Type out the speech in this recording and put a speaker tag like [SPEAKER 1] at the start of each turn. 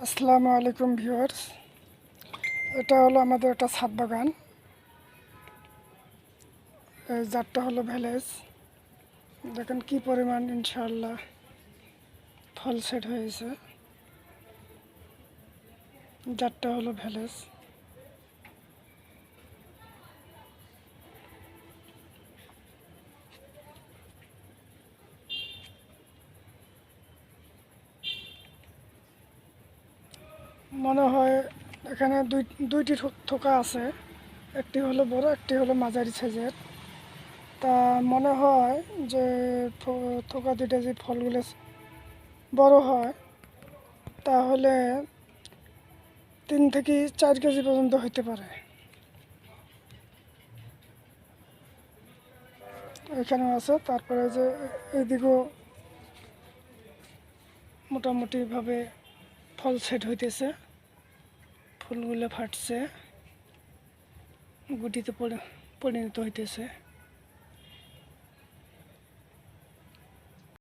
[SPEAKER 1] আসসালামু আলাইকুম ভিউয়ার্স। এটা হলো আমাদের একটা ছাদ বাগান। এই জাতটা হলো ভ্যালেজ। দেখেন কি পরিমাণ ইনশাআল্লাহ ফল সেট হয়েছে। জাতটা হলো ভ্যালেজ। মনে হয় এখানে দুইটি থোকা আছে, একটি হলো বড়, একটি হলো মাঝারি সাইজের। তা মনে হয় যে থোকা দুইটা যে ফলগুলো বড় হয় তাহলে 3 থেকে 4 কেজি পর্যন্ত হতে পারে। এখানেও আছে, তারপরে যে এদিকেও মোটামুটিভাবে ফল সেট হইতেছে, ফুলগুলো ফাটছে, গুটিতে পরিণত হইতেছে।